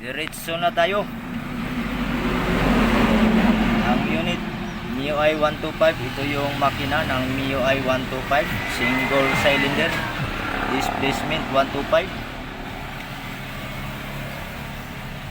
Diretso na tayo. Ang unit MIUI 125, ito yung makina ng MIUI 125, single cylinder, displacement 125.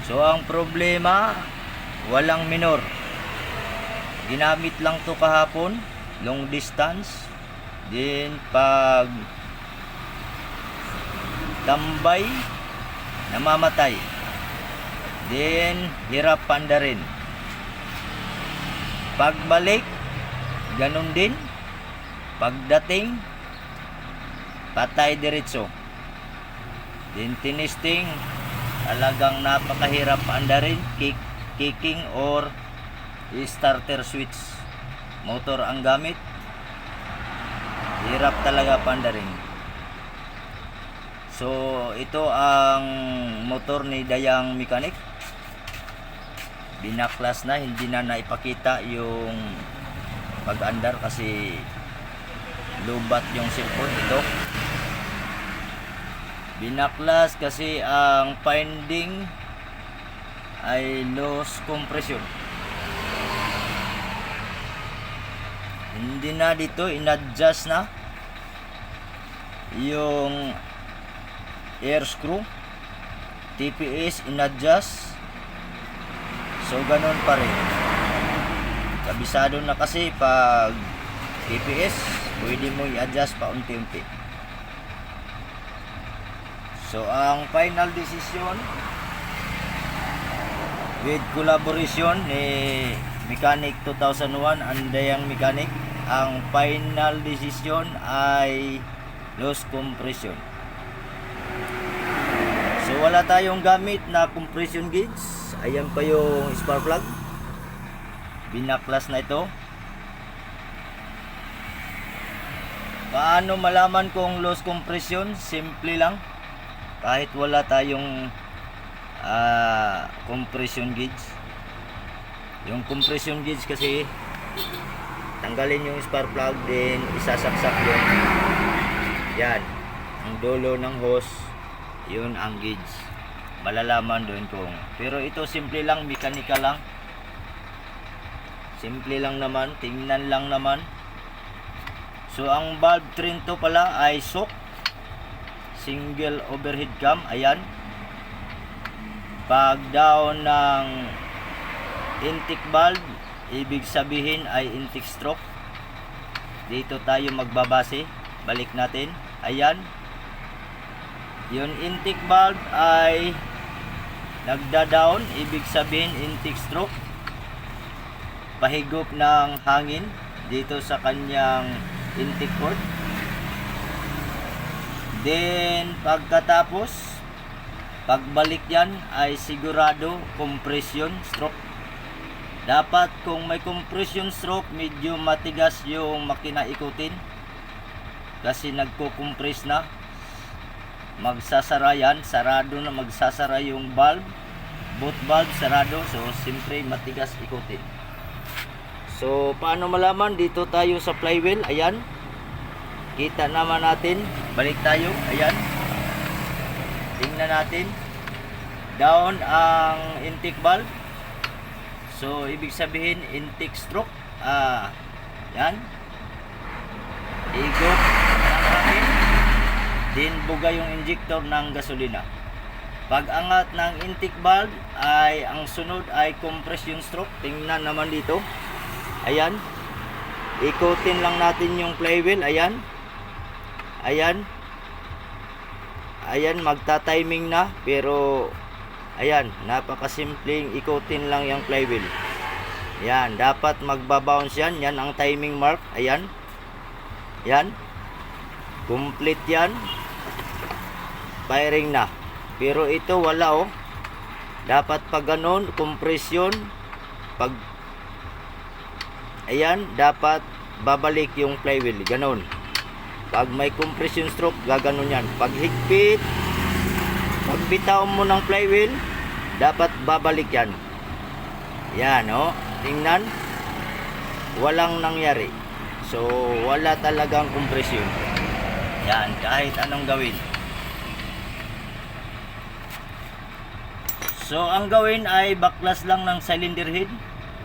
So ang problema, walang minor. Ginamit lang to kahapon, long distance. Then pag tambay, namamatay. Then hirap panda rin. Pagbalik, ganun din. Pagdating, patay diretso. Then tinisting, talagang napakahirap panda rin. Kicking or starter switch motor ang gamit. Hirap talaga panda rin. So ito ang motor ni Dayang Mechanic. Binaklas na, hindi na naipakita yung pag-andar kasi lubat yung cellphone. Ito binaklas kasi ang finding ay loss compression. Hindi na dito, in-adjust na yung air screw, TPS in-adjust. So ganun pa rin. Kabisado na kasi pag TPS, pwede mo i-adjust pa unti-unti. So ang final decision with collaboration ni Mechanic 2001 and Dayang Mechanic, ang final decision ay loss compression. So wala tayong gamit na compression gauge. Ayan pa yung spark plug. Binaklas na ito. Paano malaman kung loss compression? Simple lang. Kahit wala tayong compression gauge. Yung compression gauge kasi, tanggalin yung spark plug, then isasaksak yun. Yan, ang dulo ng hose, yun ang gauge. Malalaman doon kung, pero ito simple lang, mechanical lang. Simple lang naman, tingnan lang naman. So ang valve Trento pala ay SOC, single overhead cam. Ayan, pag down ng intake valve, ibig sabihin ay intake stroke. Dito tayo magbabase. Balik natin. Ayan, yung intake valve ay nagda-down, ibig sabihin intake stroke. Pahigop ng hangin dito sa kanyang intake cord. Then pagkatapos, pagbalik yan ay sigurado compression stroke. Dapat kung may compression stroke, medyo matigas yung makina ikutin kasi nagko-compress na. Magsasara yan, sarado na, magsasara yung valve, both valve sarado. So siyempre matigas ikutin. So paano malaman? Dito tayo sa flywheel. Ayan, kita naman natin. Balik tayo. Ayan, tingnan natin. Down ang intake valve, so ibig sabihin intake stroke. Yan, igot ng hangin, din buga yung injector ng gasolina. Pag angat ng intake valve ay ang sunod ay compression stroke. Tingnan naman dito. Ayan, ikutin lang natin yung flywheel. Ayan, ayan, ayan, magta-timing na. Pero ayan, napakasimpleng ikutin lang yung flywheel. Yan, dapat magbabounce yan. Yan ang timing mark. Ayan, yan, complete yan, firing na. Pero ito wala, oh. Dapat pag ganon, compression, pag ayan, dapat babalik yung flywheel, ganon. Pag may compression stroke, gaganon yan. Pag higpit, pag bitaw mo ng flywheel, dapat babalik yan. Yan, oh. Tingnan, walang nangyari. So wala talagang compression. Yan, kahit anong gawin. So ang gawin ay baklas lang ng cylinder head,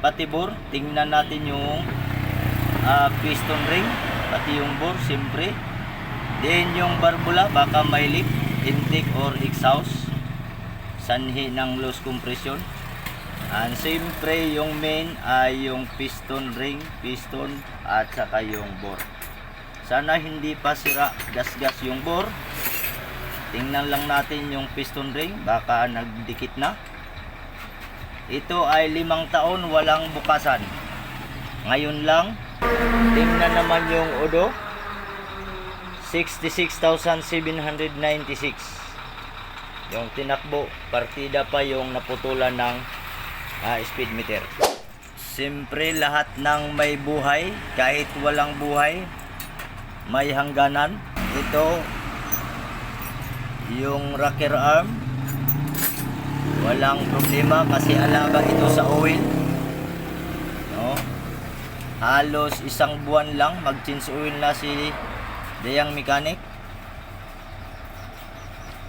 pati bore. Tingnan natin yung piston ring, pati yung bore, siyempre. Then yung barbula, baka may leak, intake or exhaust, sanhi ng loose compression. And siyempre yung main ay yung piston ring, piston at saka yung bore. Sana hindi pa sira gas-gas yung bore. Tingnan lang natin yung piston ring, baka nagdikit na. Ito ay 5 taon walang bukasan. Ngayon lang. Tingnan naman yung odo, 66,796 yung tinakbo. Partida pa yung naputulan ng speed meter. Siyempre lahat ng may buhay, kahit walang buhay, may hangganan. Ito yung rocker arm, walang problema kasi alaga ito sa oil, no? Halos 1 buwan lang mag-change oil na si Dayang Mechanic.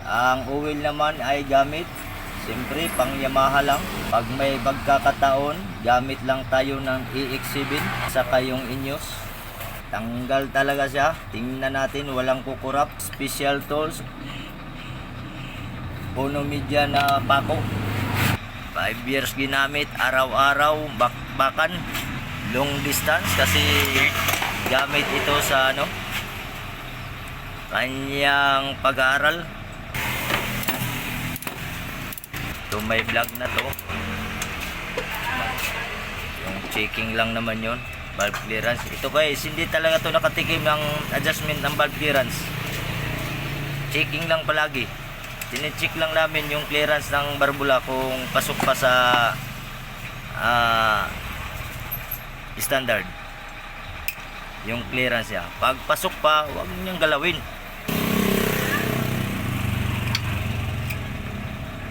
Ang oil naman ay gamit siyempre pang Yamaha lang. Pag may pagkakataon, gamit lang tayo ng EX7 saka yung Ineos. Tanggal talaga siya. Tingnan natin, walang kukurap. Special tools, Puno media na pako. 5 years ginamit, araw-araw, bakbakan, long distance kasi gamit ito sa kanyang pag-aaral. Ito may vlog na to. Yung checking lang naman yon, valve clearance. Ito guys, hindi talaga to nakatikim ng adjustment ng valve clearance. Checking lang palagi. Tine-check lang namin yung clearance ng barbula kung pasok pa sa standard. Yung clearance niya. Pag pasok pa, huwag niyang galawin.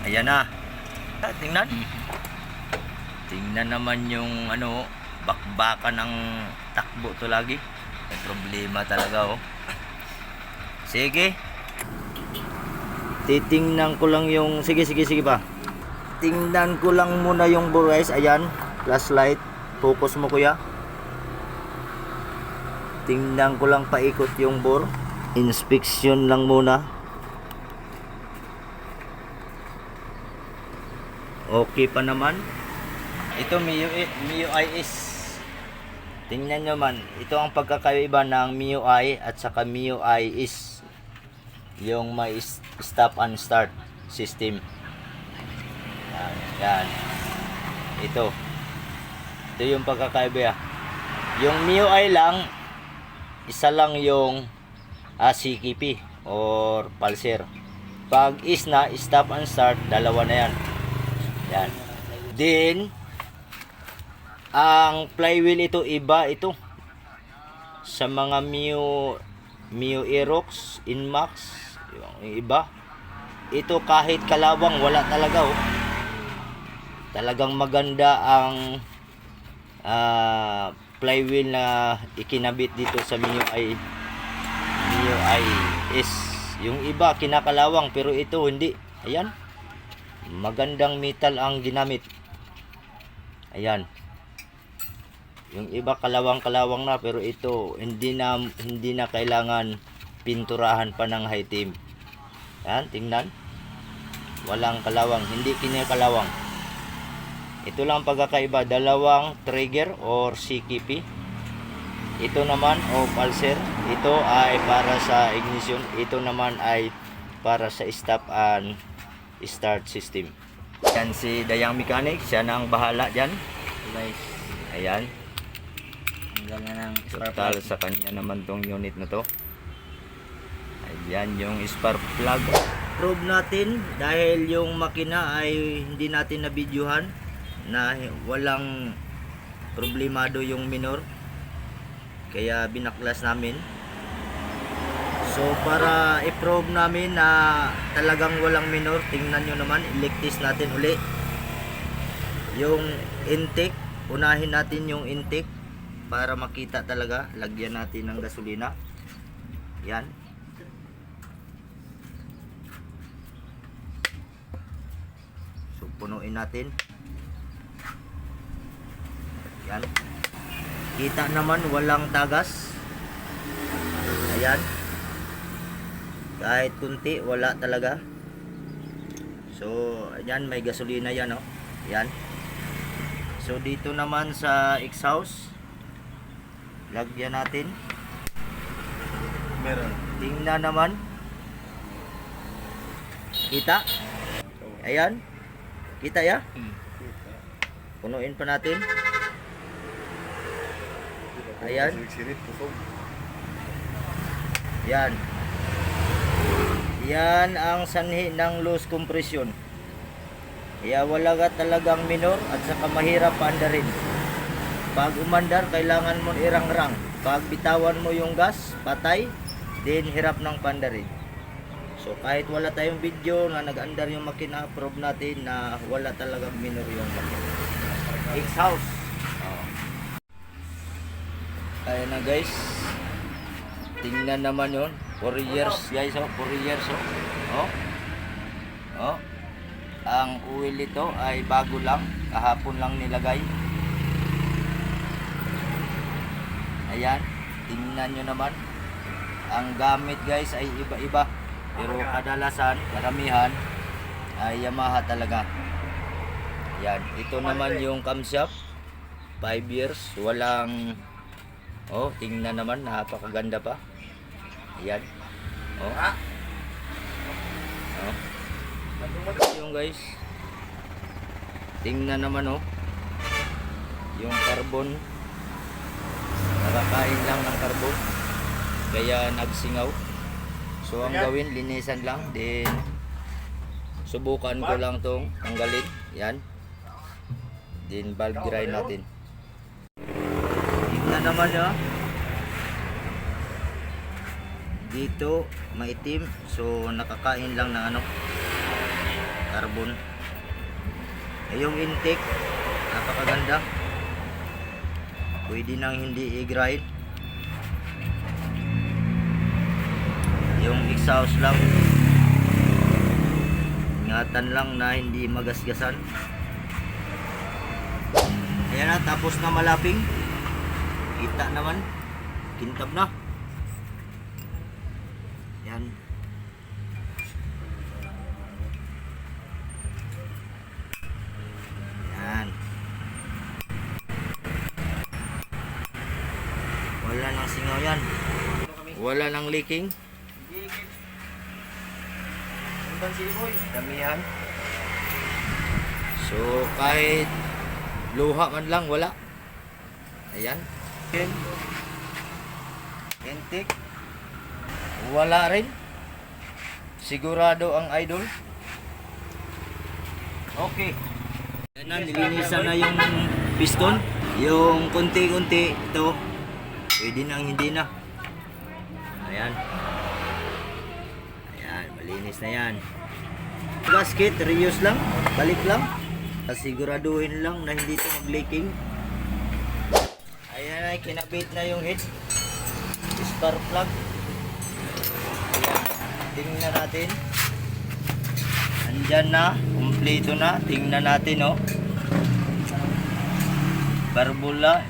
Ayan na. Tingnan. Tingnan naman yung bakbakan ng takbo to lagi. May problema talaga Sige. Titingnan ko lang yung sige pa. Tingnan ko lang muna yung bore guys. Ayan, flashlight. Focus mo kuya. Tingnan ko lang paikot yung bore. Inspection lang muna. Okay pa naman. Ito MIUI-S. Tingnan nyo man. Ito ang pagkakaiba ng MIUI at saka MIUI-S. Yung may stop and start system. Yan. Ito yung pagkakaiba. Yung MIUI lang, isa lang yung CKP or pulser. Pag is na stop and start, dalawa na yan. Yan. Then ang flywheel ito iba ito sa mga Mio Aerox, Inmax, yung iba. Ito kahit kalawang wala talaga Talagang maganda ang flywheel na ikinabit dito sa MIUI-S. Yung iba kinakalawang pero ito hindi. Ayan. Magandang metal ang ginamit. Ayan. Yung iba kalawang-kalawang na pero ito hindi na kailangan pinturahan pa ng high team. Yan, tingnan. Walang kalawang, hindi kinakalawang. Ito lang pagkakaiba, dalawang trigger or CKP. Ito naman pulser. Ito ay para sa ignition. Ito naman ay para sa stop and start system. Yan si Dayang Mechanic, siya nang bahala dyan. Guys, Ayan. hanggang na ng spark Total plug. sa kanya naman tong unit na to. Ayan yung spark plug. Probe natin dahil yung makina ay hindi natin na-videohan na walang problemado yung minor. Kaya binaklas namin. So para i-probe namin na talagang walang minor, tingnan nyo naman, i-test natin uli yung intake. Unahin natin yung intake para makita talaga. Lagyan natin ng gasolina. Yan. So punuin natin. Yan. Kita naman walang tagas. Ayan. Kahit kunti, wala talaga. So, ayan, may gasolina yan, oh. Yan. So, dito naman sa exhaust, lagyan natin. Meron. Tingnan naman. Kita? Ayan. Kita ya? Punuin pa natin. Ayan. Sirit, pusog. Yan. Yan ang sanhi ng loose compression. Kaya wala ka talagang minor at saka mahirap paandarin. Pag umandar, kailangan mo irang-rang. Pag bitawan mo yung gas, patay, then hirap ng paandarin. So kahit wala tayong video na nag-andar yung makina, prove natin na wala talagang minor yung makina. Exhaust. Oh. Kaya na guys. Tingnan naman yun. 4 years guys, oh. 4 years, oh. Oh. Oh. Ang oil ito ay bago lang. Kahapon lang nilagay. Ayan. Tingnan nyo naman. Ang gamit guys ay iba-iba. Pero kadalasan, karamihan ay Yamaha talaga. Ayan. Ito naman yung camshaft. 5 years. Walang... Oh, tingnan naman. Napakaganda pa. Ayan. Oh. Oh. Yung guys. Tingnan naman, oh. Yung carbon. Nakakain lang ng carbon. Kaya nagsingaw. So ang gawin, linisan lang. Then subukan ko lang tong tanggalin. Yan. Then valve grind natin. Tingnan naman, oh. Dito maitim, so nakakain lang ng ano, carbon. Yung intake napakaganda, pwede nang hindi i-grind. Yung exhaust lang, ingatan lang na hindi magasgasan. Ayan na, tapos na malaping. Kita naman, kintab na. Yan. Yan. Wala nang singaw yan. Wala nang leaking. Damihan. So kahit luha man lang, wala. Ayan. Intake. Wala rin. Sigurado ang idol. Okay. Yan na, nilinisan na yung piston. Yung kunti-kunti ito, pwede nang hindi na. Ayan. Ayan, malinis na yan. Gasket, reuse lang. Balik lang. Siguraduhin lang na hindi ito mag-leaking. Ayan ay, kinabit na yung head. Spark plug. Tingnan natin. Andyan na, kumpleto na. Tingnan natin, oh. Barbula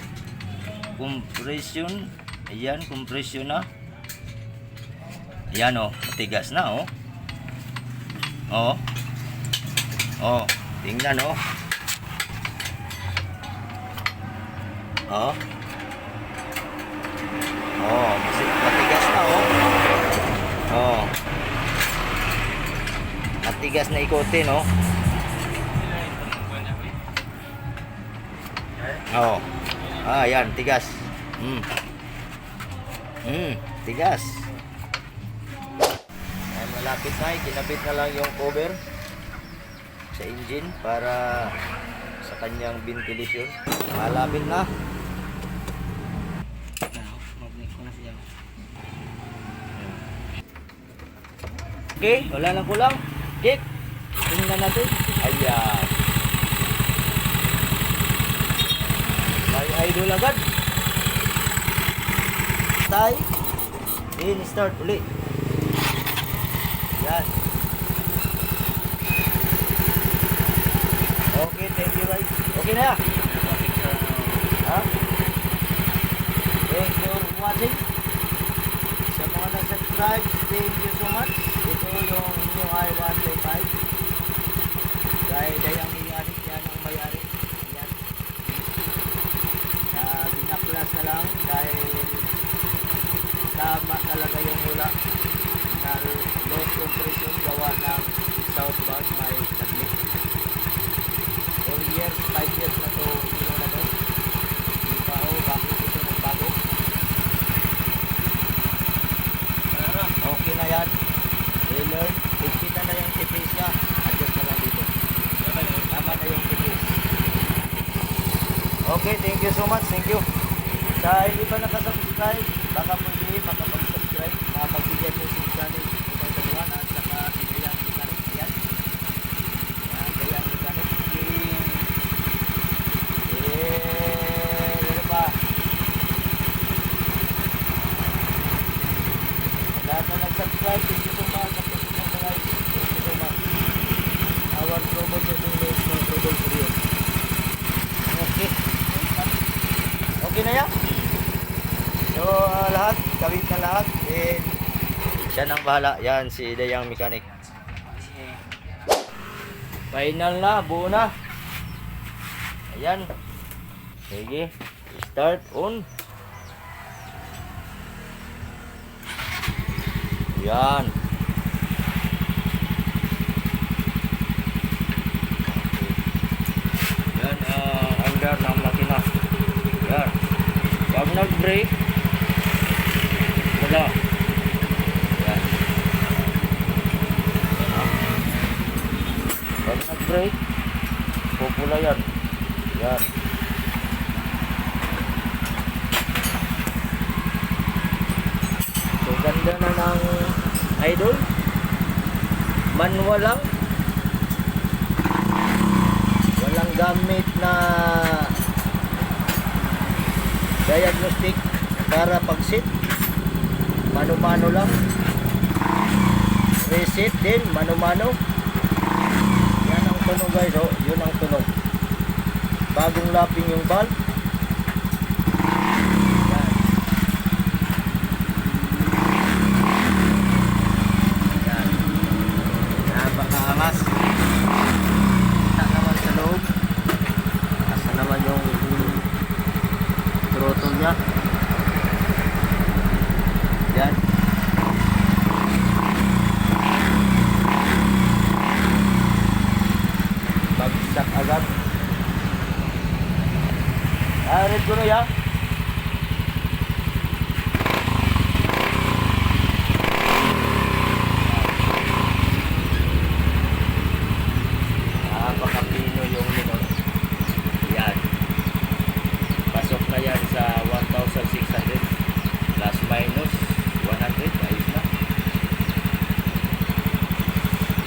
compression. Ayan, compression na. Ayan, oh, matigas na, oh. Oh. Oh, tingnan, oh. Oh. Oh, matigas na, oh. Oh. Matigas na ikotin, no? Oh. Ah, yan, tigas. Tigas. Ay, malapit na, kinabit na lang yung cover sa engine para sa kanyang ventilation. Malapit na. Okay, wala nang kulang. Kick. Tingnan natin. Ayan. May idol agad. Tay. In start ulit. Yan. Okay na. Ha? Thank you for watching. Sa mga nag-subscribe, thank you so much. Ito yung new i125. Dahil ang may-ari, yan ang may-ari. Yan. Binaklas na lang dahil tama talaga yung hula na low compression gawa ng southbound may nag-leak. 4 years, 5 years na to yung na to. Di pa ako, bakit ito nagbago? Okay na yan. I-learn. Pagkita na yung tipis niya. Adjust na lang dito. Tama na yung tipis. Okay, thank you so much. Thank you. Sa hindi pa nakasubscribe, baka pwede makapag-subscribe. Makapagbigyan nyo si channel ito dalawa at saka si Gayang Mechanic. Ayan. Ayan, Gayang Mechanic. Ano pa? Lahat na nag-subscribe, thank you so much. Thank you so much. Our troubleshooting is no trouble for you. Okay. Okay na yan. So, lahat, kawit na lahat. And, siya nang bahala. Yan, si Gayang Mechanic. Final na, buo na. Ayan. Sige. Start on. Yan. Yan, under ng makina. Yan. Pag nag-brake, wala. Yan. Pag nag-brake, pupula yan. Yan. So, ganda na ng idol. Manual lang. Walang gamit na diagnostic para pag-sit. Mano-mano lang. Reset din, mano-mano. Yan ang tunog guys, oh. Yun ang tunog. Bagong lapping yung valve. Yan. Yan. Napakaangas. Kita naman sa loob. Asa naman yung throttle nya. Yan. Bagsak agad. Red ko na ya. Napakapino yung nito. Yan. Pasok na yan sa 1,600 plus minus 100. Ayos na.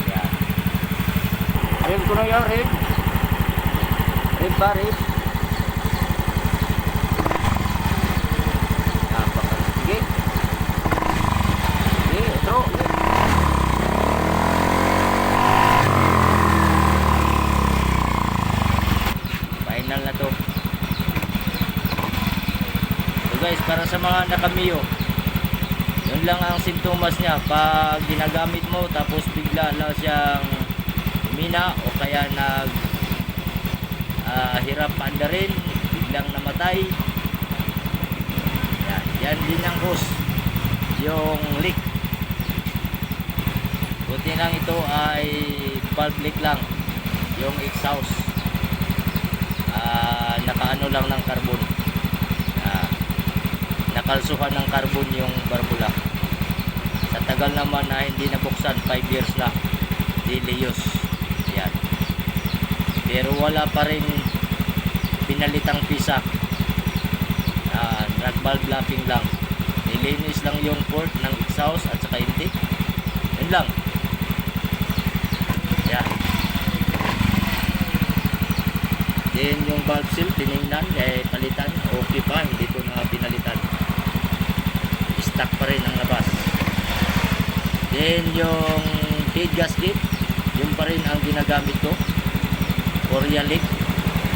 Yan. Red ko na yan, red. Red ba, red? Sige. Sige, ito. Final na to. So guys, para sa mga nakamiyo, yun lang ang simptomas niya. Pag ginagamit mo tapos bigla lang siyang humina o kaya nag hirap paandarin, biglang namatay. Yan din ang cause, yung leak. Buti lang ito ay valve leak lang, yung exhaust nakaano lang ng carbon, nakalsuhan ng carbon yung barbula. Sa tagal naman na hindi nabuksan, 5 years na diliyos. Yan. Pero wala pa rin pinalitang pisa. Nag-valve lapping lang. Nilinis lang yung port ng exhaust at saka intake. Yun lang. Yan. Then yung valve seal, tinignan, palitan. Okay pa, hindi ko na pinalitan. Stock pa rin ang labas. Then yung head gasket, yun pa rin ang ginagamit ko. Korea leak.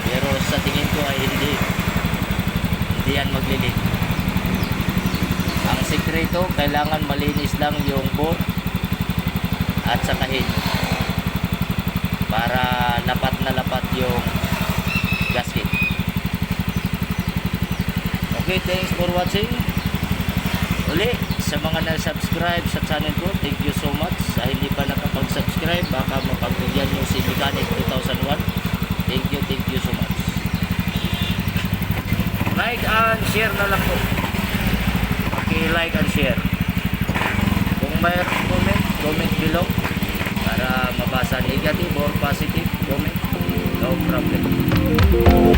Pero sa tingin ko ay hindi yan maglilit. Ang sikreto, kailangan malinis lang yung bolt at saka head para lapat na lapat yung gasket. Okay, thanks for watching. Uli, sa mga na-subscribe sa channel ko, thank you so much. Sa hindi pa nakapag-subscribe, baka mapagbigyan nyo si Mechanic 2001. Thank you so much. Like and share na lang po. Paki-like and share. Kung mayroong comment below para mabasa negative or positive comment. No problem.